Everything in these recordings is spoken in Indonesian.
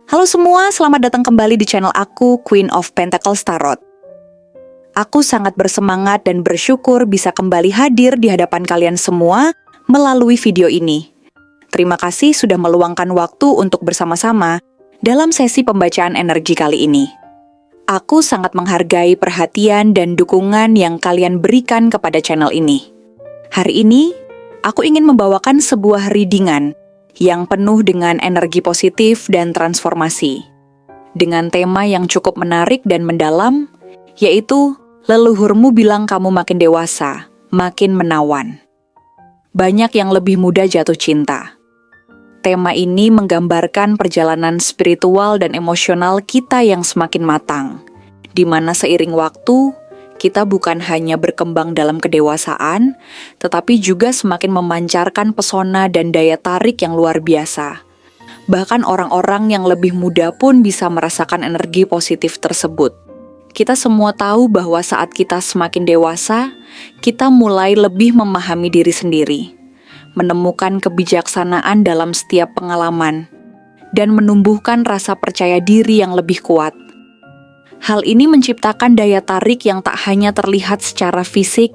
Halo semua, selamat datang kembali di channel aku, Queen of Pentacles Tarot. Aku sangat bersemangat dan bersyukur bisa kembali hadir di hadapan kalian semua melalui video ini. Terima kasih sudah meluangkan waktu untuk bersama-sama dalam sesi pembacaan energi kali ini. Aku sangat menghargai perhatian dan dukungan yang kalian berikan kepada channel ini. Hari ini, aku ingin membawakan sebuah readingan yang penuh dengan energi positif dan transformasi. Dengan tema yang cukup menarik dan mendalam, yaitu leluhurmu bilang kamu makin dewasa, makin menawan. Banyak yang lebih muda jatuh cinta. Tema ini menggambarkan perjalanan spiritual dan emosional kita yang semakin matang, di mana seiring waktu, kita bukan hanya berkembang dalam kedewasaan, tetapi juga semakin memancarkan pesona dan daya tarik yang luar biasa. Bahkan orang-orang yang lebih muda pun bisa merasakan energi positif tersebut. Kita semua tahu bahwa saat kita semakin dewasa, kita mulai lebih memahami diri sendiri, menemukan kebijaksanaan dalam setiap pengalaman, dan menumbuhkan rasa percaya diri yang lebih kuat. Hal ini menciptakan daya tarik yang tak hanya terlihat secara fisik,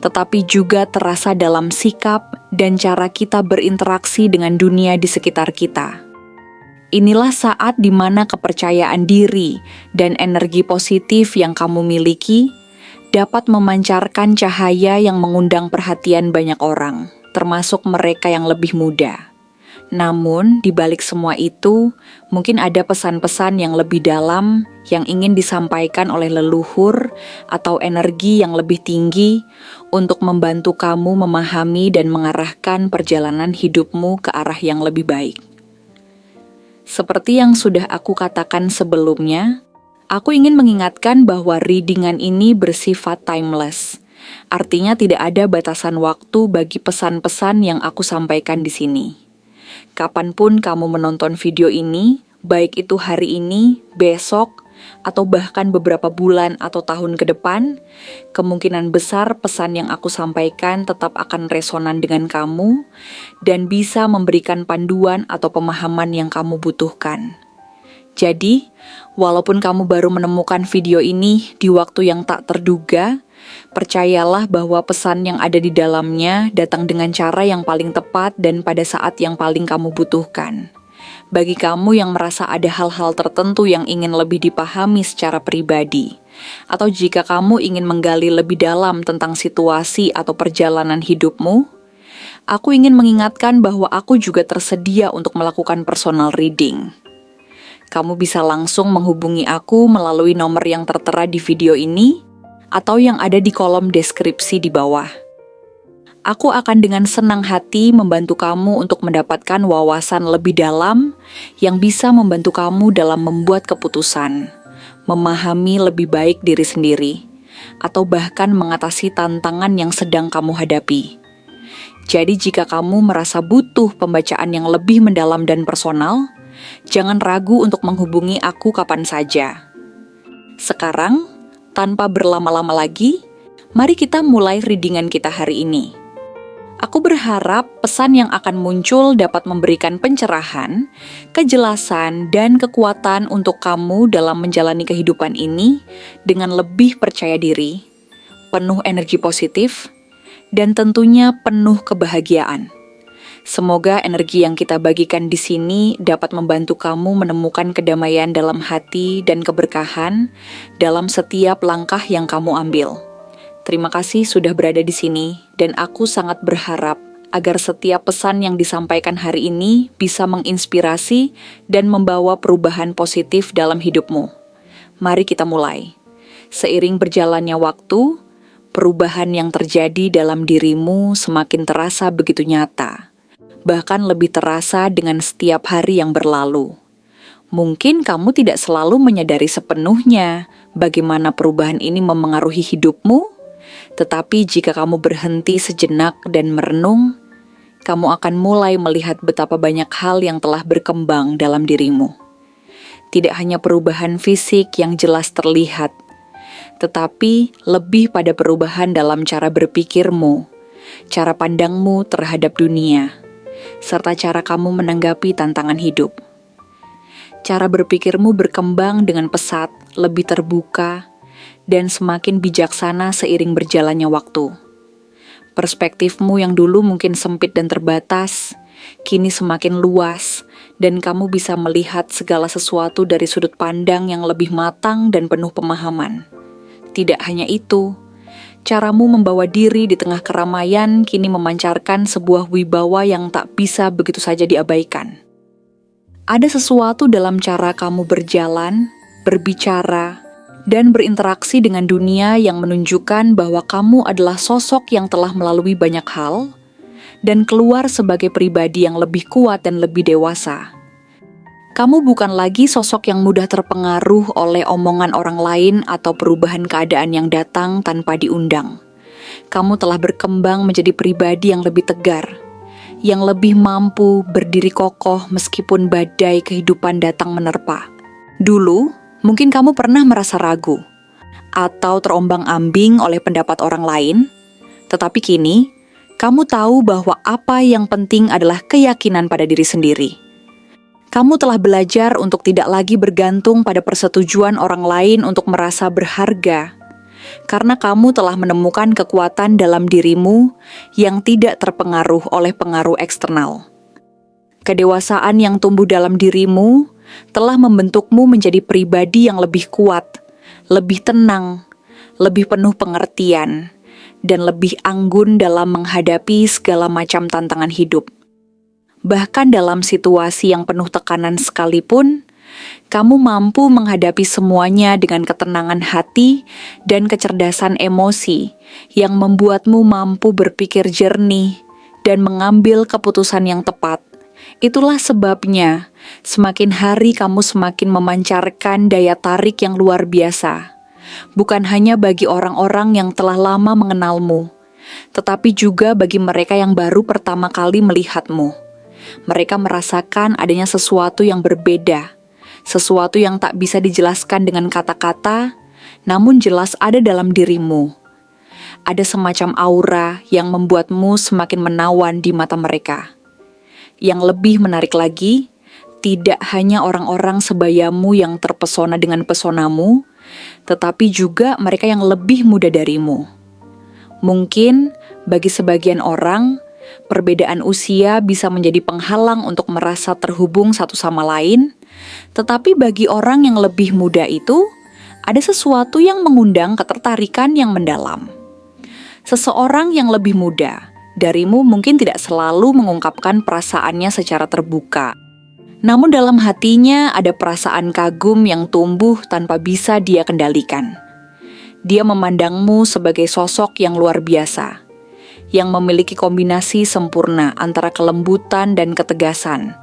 tetapi juga terasa dalam sikap dan cara kita berinteraksi dengan dunia di sekitar kita. Inilah saat di mana kepercayaan diri dan energi positif yang kamu miliki dapat memancarkan cahaya yang mengundang perhatian banyak orang, termasuk mereka yang lebih muda. Namun, di balik semua itu, mungkin ada pesan-pesan yang lebih dalam yang ingin disampaikan oleh leluhur atau energi yang lebih tinggi untuk membantu kamu memahami dan mengarahkan perjalanan hidupmu ke arah yang lebih baik. Seperti yang sudah aku katakan sebelumnya, aku ingin mengingatkan bahwa readingan ini bersifat timeless. Artinya tidak ada batasan waktu bagi pesan-pesan yang aku sampaikan di sini. Kapanpun kamu menonton video ini, baik itu hari ini, besok, atau bahkan beberapa bulan atau tahun ke depan, kemungkinan besar pesan yang aku sampaikan tetap akan resonan dengan kamu dan bisa memberikan panduan atau pemahaman yang kamu butuhkan. Jadi, walaupun kamu baru menemukan video ini di waktu yang tak terduga, percayalah bahwa pesan yang ada di dalamnya datang dengan cara yang paling tepat dan pada saat yang paling kamu butuhkan. Bagi kamu yang merasa ada hal-hal tertentu yang ingin lebih dipahami secara pribadi, atau jika kamu ingin menggali lebih dalam tentang situasi atau perjalanan hidupmu, aku ingin mengingatkan bahwa aku juga tersedia untuk melakukan personal reading. Kamu bisa langsung menghubungi aku melalui nomor yang tertera di video ini, atau yang ada di kolom deskripsi di bawah. Aku akan dengan senang hati membantu kamu untuk mendapatkan wawasan lebih dalam yang bisa membantu kamu dalam membuat keputusan, memahami lebih baik diri sendiri, atau bahkan mengatasi tantangan yang sedang kamu hadapi. Jadi jika kamu merasa butuh pembacaan yang lebih mendalam dan personal, jangan ragu untuk menghubungi aku kapan saja. Sekarang, tanpa berlama-lama lagi, mari kita mulai readingan kita hari ini. Aku berharap pesan yang akan muncul dapat memberikan pencerahan, kejelasan, dan kekuatan untuk kamu dalam menjalani kehidupan ini dengan lebih percaya diri, penuh energi positif, dan tentunya penuh kebahagiaan. Semoga energi yang kita bagikan di sini dapat membantu kamu menemukan kedamaian dalam hati dan keberkahan dalam setiap langkah yang kamu ambil. Terima kasih sudah berada di sini, dan aku sangat berharap agar setiap pesan yang disampaikan hari ini bisa menginspirasi dan membawa perubahan positif dalam hidupmu. Mari kita mulai. Seiring berjalannya waktu, perubahan yang terjadi dalam dirimu semakin terasa begitu nyata. Bahkan lebih terasa dengan setiap hari yang berlalu. Mungkin kamu tidak selalu menyadari sepenuhnya bagaimana perubahan ini memengaruhi hidupmu, tetapi jika kamu berhenti sejenak dan merenung, kamu akan mulai melihat betapa banyak hal yang telah berkembang dalam dirimu. Tidak hanya perubahan fisik yang jelas terlihat, tetapi lebih pada perubahan dalam cara berpikirmu, cara pandangmu terhadap dunia, serta cara kamu menanggapi tantangan hidup. Cara berpikirmu berkembang dengan pesat, lebih terbuka, dan semakin bijaksana seiring berjalannya waktu. Perspektifmu yang dulu mungkin sempit dan terbatas, kini semakin luas, dan kamu bisa melihat segala sesuatu dari sudut pandang yang lebih matang dan penuh pemahaman. Tidak hanya itu, caramu membawa diri di tengah keramaian kini memancarkan sebuah wibawa yang tak bisa begitu saja diabaikan. Ada sesuatu dalam cara kamu berjalan, berbicara, dan berinteraksi dengan dunia yang menunjukkan bahwa kamu adalah sosok yang telah melalui banyak hal dan keluar sebagai pribadi yang lebih kuat dan lebih dewasa. Kamu bukan lagi sosok yang mudah terpengaruh oleh omongan orang lain atau perubahan keadaan yang datang tanpa diundang. Kamu telah berkembang menjadi pribadi yang lebih tegar, yang lebih mampu berdiri kokoh meskipun badai kehidupan datang menerpa. Dulu, mungkin kamu pernah merasa ragu atau terombang-ambing oleh pendapat orang lain, tetapi kini, kamu tahu bahwa apa yang penting adalah keyakinan pada diri sendiri. Kamu telah belajar untuk tidak lagi bergantung pada persetujuan orang lain untuk merasa berharga, karena kamu telah menemukan kekuatan dalam dirimu yang tidak terpengaruh oleh pengaruh eksternal. Kedewasaan yang tumbuh dalam dirimu telah membentukmu menjadi pribadi yang lebih kuat, lebih tenang, lebih penuh pengertian, dan lebih anggun dalam menghadapi segala macam tantangan hidup. Bahkan dalam situasi yang penuh tekanan sekalipun, kamu mampu menghadapi semuanya dengan ketenangan hati dan kecerdasan emosi yang membuatmu mampu berpikir jernih dan mengambil keputusan yang tepat. Itulah sebabnya, semakin hari kamu semakin memancarkan daya tarik yang luar biasa. Bukan hanya bagi orang-orang yang telah lama mengenalmu, tetapi juga bagi mereka yang baru pertama kali melihatmu. Mereka merasakan adanya sesuatu yang berbeda, sesuatu yang tak bisa dijelaskan dengan kata-kata, namun jelas ada dalam dirimu. Ada semacam aura yang membuatmu semakin menawan di mata mereka. Yang lebih menarik lagi, tidak hanya orang-orang sebayamu yang terpesona dengan pesonamu, tetapi juga mereka yang lebih muda darimu. Mungkin bagi sebagian orang, perbedaan usia bisa menjadi penghalang untuk merasa terhubung satu sama lain, tetapi bagi orang yang lebih muda itu, ada sesuatu yang mengundang ketertarikan yang mendalam. Seseorang yang lebih muda darimu mungkin tidak selalu mengungkapkan perasaannya secara terbuka. Namun dalam hatinya ada perasaan kagum yang tumbuh tanpa bisa dia kendalikan. Dia memandangmu sebagai sosok yang luar biasa, yang memiliki kombinasi sempurna antara kelembutan dan ketegasan,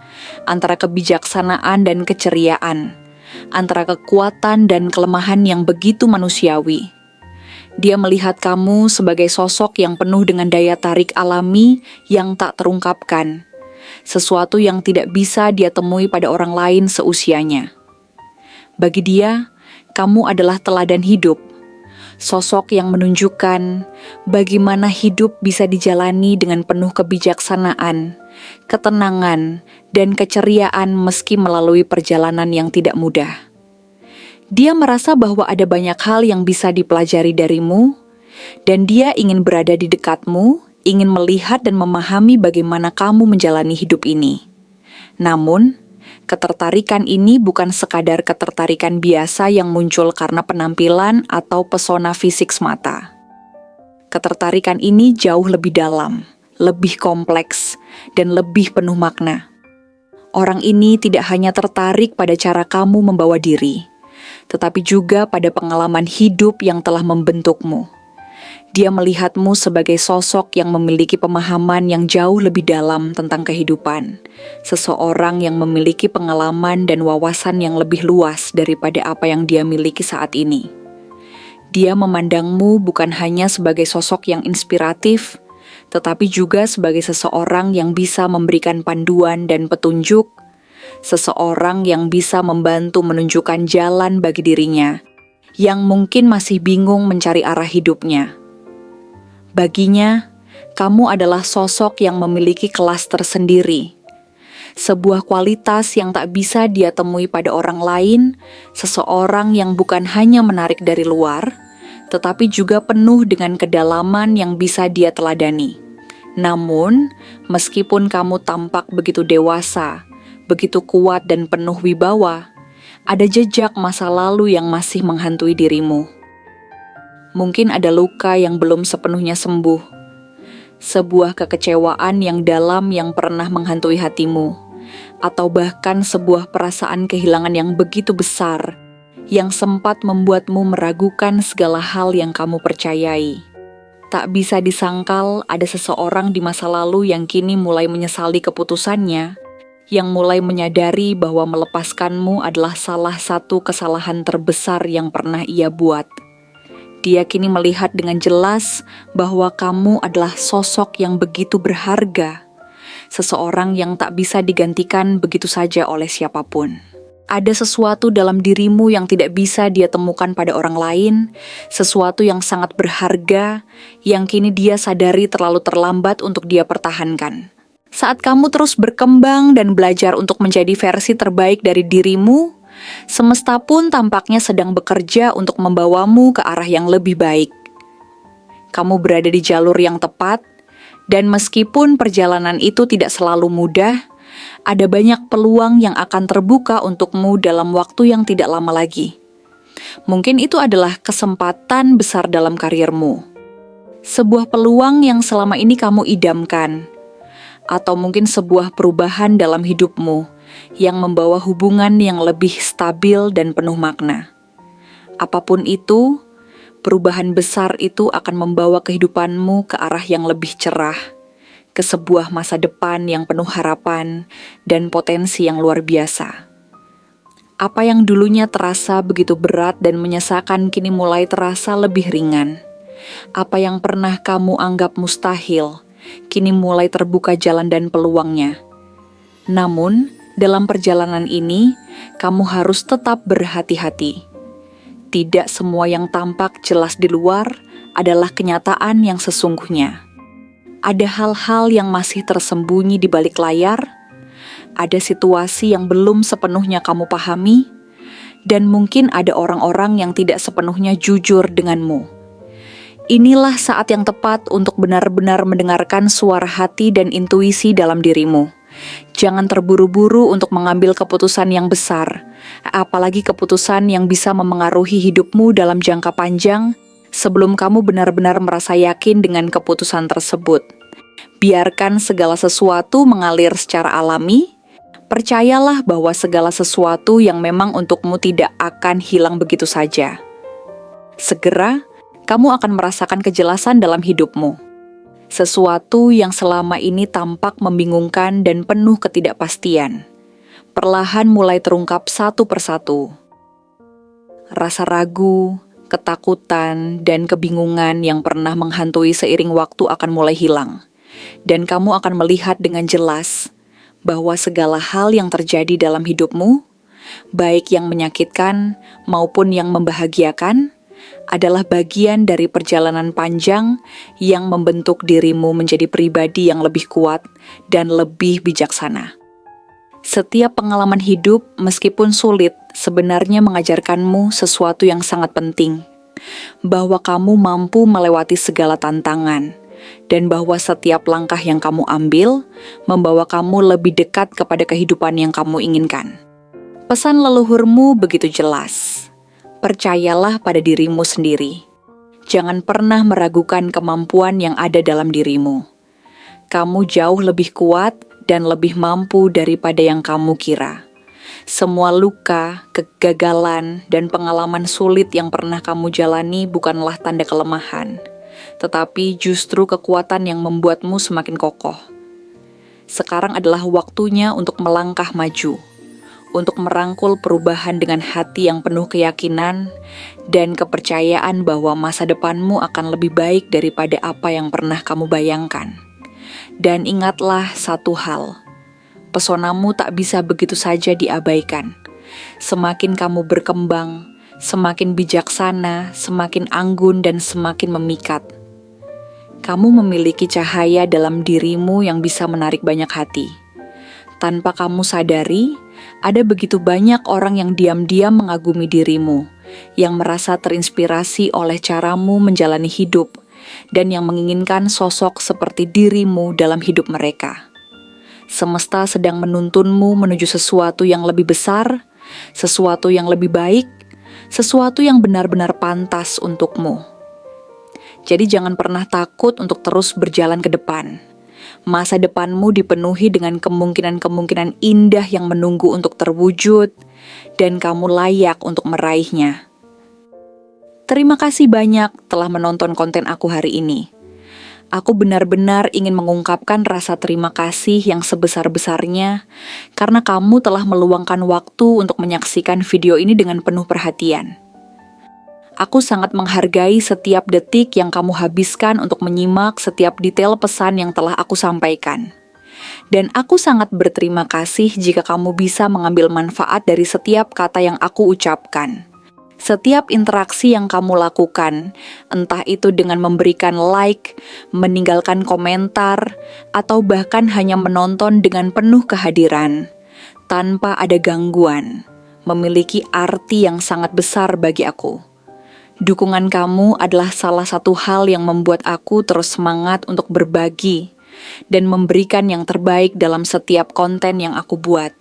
antara kebijaksanaan dan keceriaan, antara kekuatan dan kelemahan yang begitu manusiawi. Dia melihat kamu sebagai sosok yang penuh dengan daya tarik alami yang tak terungkapkan, sesuatu yang tidak bisa dia temui pada orang lain seusianya. Bagi dia, kamu adalah teladan hidup, sosok yang menunjukkan bagaimana hidup bisa dijalani dengan penuh kebijaksanaan, ketenangan, dan keceriaan meski melalui perjalanan yang tidak mudah. Dia merasa bahwa ada banyak hal yang bisa dipelajari darimu, dan dia ingin berada di dekatmu, ingin melihat dan memahami bagaimana kamu menjalani hidup ini. Namun, ketertarikan ini bukan sekadar ketertarikan biasa yang muncul karena penampilan atau pesona fisik semata. Ketertarikan ini jauh lebih dalam, lebih kompleks, dan lebih penuh makna. Orang ini tidak hanya tertarik pada cara kamu membawa diri, tetapi juga pada pengalaman hidup yang telah membentukmu. Dia melihatmu sebagai sosok yang memiliki pemahaman yang jauh lebih dalam tentang kehidupan, seseorang yang memiliki pengalaman dan wawasan yang lebih luas daripada apa yang dia miliki saat ini. Dia memandangmu bukan hanya sebagai sosok yang inspiratif, tetapi juga sebagai seseorang yang bisa memberikan panduan dan petunjuk, seseorang yang bisa membantu menunjukkan jalan bagi dirinya, yang mungkin masih bingung mencari arah hidupnya. Baginya, kamu adalah sosok yang memiliki kelas tersendiri, sebuah kualitas yang tak bisa dia temui pada orang lain, seseorang yang bukan hanya menarik dari luar, tetapi juga penuh dengan kedalaman yang bisa dia teladani. Namun, meskipun kamu tampak begitu dewasa, begitu kuat dan penuh wibawa, ada jejak masa lalu yang masih menghantui dirimu. Mungkin ada luka yang belum sepenuhnya sembuh, sebuah kekecewaan yang dalam yang pernah menghantui hatimu, atau bahkan sebuah perasaan kehilangan yang begitu besar yang sempat membuatmu meragukan segala hal yang kamu percayai. Tak bisa disangkal ada seseorang di masa lalu yang kini mulai menyesali keputusannya, yang mulai menyadari bahwa melepaskanmu adalah salah satu kesalahan terbesar yang pernah ia buat. Dia kini melihat dengan jelas bahwa kamu adalah sosok yang begitu berharga, seseorang yang tak bisa digantikan begitu saja oleh siapapun. Ada sesuatu dalam dirimu yang tidak bisa dia temukan pada orang lain, sesuatu yang sangat berharga, yang kini dia sadari terlalu terlambat untuk dia pertahankan. Saat kamu terus berkembang dan belajar untuk menjadi versi terbaik dari dirimu, semesta pun tampaknya sedang bekerja untuk membawamu ke arah yang lebih baik. Kamu berada di jalur yang tepat, dan meskipun perjalanan itu tidak selalu mudah, ada banyak peluang yang akan terbuka untukmu dalam waktu yang tidak lama lagi. Mungkin itu adalah kesempatan besar dalam karirmu. Sebuah peluang yang selama ini kamu idamkan, atau mungkin sebuah perubahan dalam hidupmu yang membawa hubungan yang lebih stabil dan penuh makna. Apapun itu, perubahan besar itu akan membawa kehidupanmu ke arah yang lebih cerah, ke sebuah masa depan yang penuh harapan dan potensi yang luar biasa. Apa yang dulunya terasa begitu berat dan menyesakan kini mulai terasa lebih ringan. Apa yang pernah kamu anggap mustahil, kini mulai terbuka jalan dan peluangnya. Namun, dalam perjalanan ini, kamu harus tetap berhati-hati. Tidak semua yang tampak jelas di luar adalah kenyataan yang sesungguhnya. Ada hal-hal yang masih tersembunyi di balik layar, ada situasi yang belum sepenuhnya kamu pahami, dan mungkin ada orang-orang yang tidak sepenuhnya jujur denganmu. Inilah saat yang tepat untuk benar-benar mendengarkan suara hati dan intuisi dalam dirimu. Jangan terburu-buru untuk mengambil keputusan yang besar, apalagi keputusan yang bisa memengaruhi hidupmu dalam jangka panjang sebelum kamu benar-benar merasa yakin dengan keputusan tersebut. Biarkan segala sesuatu mengalir secara alami. Percayalah bahwa segala sesuatu yang memang untukmu tidak akan hilang begitu saja. Segera, kamu akan merasakan kejelasan dalam hidupmu. Sesuatu yang selama ini tampak membingungkan dan penuh ketidakpastian, perlahan mulai terungkap satu persatu. Rasa ragu, ketakutan, dan kebingungan yang pernah menghantui seiring waktu akan mulai hilang. Dan kamu akan melihat dengan jelas bahwa segala hal yang terjadi dalam hidupmu, baik yang menyakitkan maupun yang membahagiakan, adalah bagian dari perjalanan panjang yang membentuk dirimu menjadi pribadi yang lebih kuat dan lebih bijaksana. Setiap pengalaman hidup, meskipun sulit, sebenarnya mengajarkanmu sesuatu yang sangat penting, bahwa kamu mampu melewati segala tantangan, dan bahwa setiap langkah yang kamu ambil membawa kamu lebih dekat kepada kehidupan yang kamu inginkan. Pesan leluhurmu begitu jelas. Percayalah pada dirimu sendiri. Jangan pernah meragukan kemampuan yang ada dalam dirimu. Kamu jauh lebih kuat dan lebih mampu daripada yang kamu kira. Semua luka, kegagalan, dan pengalaman sulit yang pernah kamu jalani bukanlah tanda kelemahan, tetapi justru kekuatan yang membuatmu semakin kokoh. Sekarang adalah waktunya untuk melangkah maju, untuk merangkul perubahan dengan hati yang penuh keyakinan dan kepercayaan bahwa masa depanmu akan lebih baik daripada apa yang pernah kamu bayangkan. Dan ingatlah satu hal, pesonamu tak bisa begitu saja diabaikan. Semakin kamu berkembang, semakin bijaksana, semakin anggun dan semakin memikat. Kamu memiliki cahaya dalam dirimu yang bisa menarik banyak hati. Tanpa kamu sadari, ada begitu banyak orang yang diam-diam mengagumi dirimu, yang merasa terinspirasi oleh caramu menjalani hidup, dan yang menginginkan sosok seperti dirimu dalam hidup mereka. Semesta sedang menuntunmu menuju sesuatu yang lebih besar, sesuatu yang lebih baik, sesuatu yang benar-benar pantas untukmu. Jadi jangan pernah takut untuk terus berjalan ke depan. Masa depanmu dipenuhi dengan kemungkinan-kemungkinan indah yang menunggu untuk terwujud, dan kamu layak untuk meraihnya. Terima kasih banyak telah menonton konten aku hari ini. Aku benar-benar ingin mengungkapkan rasa terima kasih yang sebesar-besarnya karena kamu telah meluangkan waktu untuk menyaksikan video ini dengan penuh perhatian. Aku sangat menghargai setiap detik yang kamu habiskan untuk menyimak setiap detail pesan yang telah aku sampaikan. Dan aku sangat berterima kasih jika kamu bisa mengambil manfaat dari setiap kata yang aku ucapkan. Setiap interaksi yang kamu lakukan, entah itu dengan memberikan like, meninggalkan komentar, atau bahkan hanya menonton dengan penuh kehadiran, tanpa ada gangguan, memiliki arti yang sangat besar bagi aku. Dukungan kamu adalah salah satu hal yang membuat aku terus semangat untuk berbagi dan memberikan yang terbaik dalam setiap konten yang aku buat.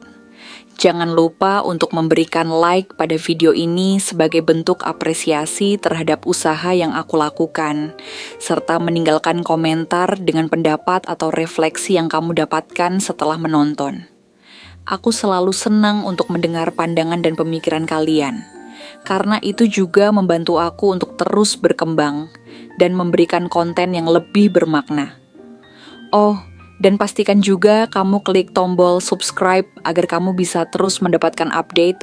Jangan lupa untuk memberikan like pada video ini sebagai bentuk apresiasi terhadap usaha yang aku lakukan, serta meninggalkan komentar dengan pendapat atau refleksi yang kamu dapatkan setelah menonton. Aku selalu senang untuk mendengar pandangan dan pemikiran kalian, karena itu juga membantu aku untuk terus berkembang dan memberikan konten yang lebih bermakna. Oh, dan pastikan juga kamu klik tombol subscribe agar kamu bisa terus mendapatkan update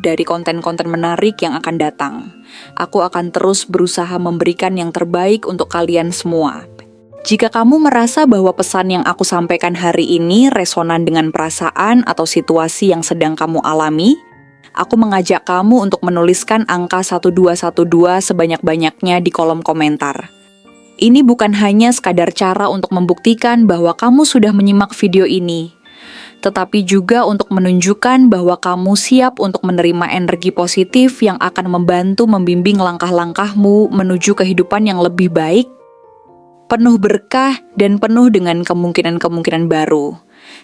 dari konten-konten menarik yang akan datang. Aku akan terus berusaha memberikan yang terbaik untuk kalian semua. Jika kamu merasa bahwa pesan yang aku sampaikan hari ini resonan dengan perasaan atau situasi yang sedang kamu alami, aku mengajak kamu untuk menuliskan angka 1212 sebanyak-banyaknya di kolom komentar. Ini bukan hanya sekadar cara untuk membuktikan bahwa kamu sudah menyimak video ini, tetapi juga untuk menunjukkan bahwa kamu siap untuk menerima energi positif yang akan membantu membimbing langkah-langkahmu menuju kehidupan yang lebih baik, penuh berkah, dan penuh dengan kemungkinan-kemungkinan baru.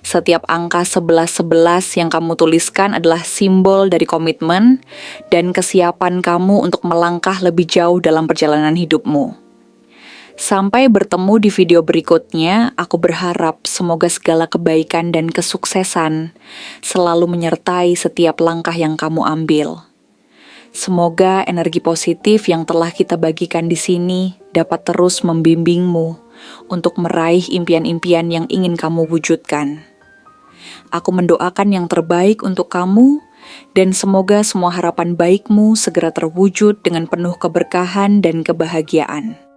Setiap angka 1111 yang kamu tuliskan adalah simbol dari komitmen dan kesiapan kamu untuk melangkah lebih jauh dalam perjalanan hidupmu. Sampai bertemu di video berikutnya, aku berharap semoga segala kebaikan dan kesuksesan selalu menyertai setiap langkah yang kamu ambil. Semoga energi positif yang telah kita bagikan di sini dapat terus membimbingmu untuk meraih impian-impian yang ingin kamu wujudkan. Aku mendoakan yang terbaik untuk kamu, dan semoga semua harapan baikmu segera terwujud dengan penuh keberkahan dan kebahagiaan.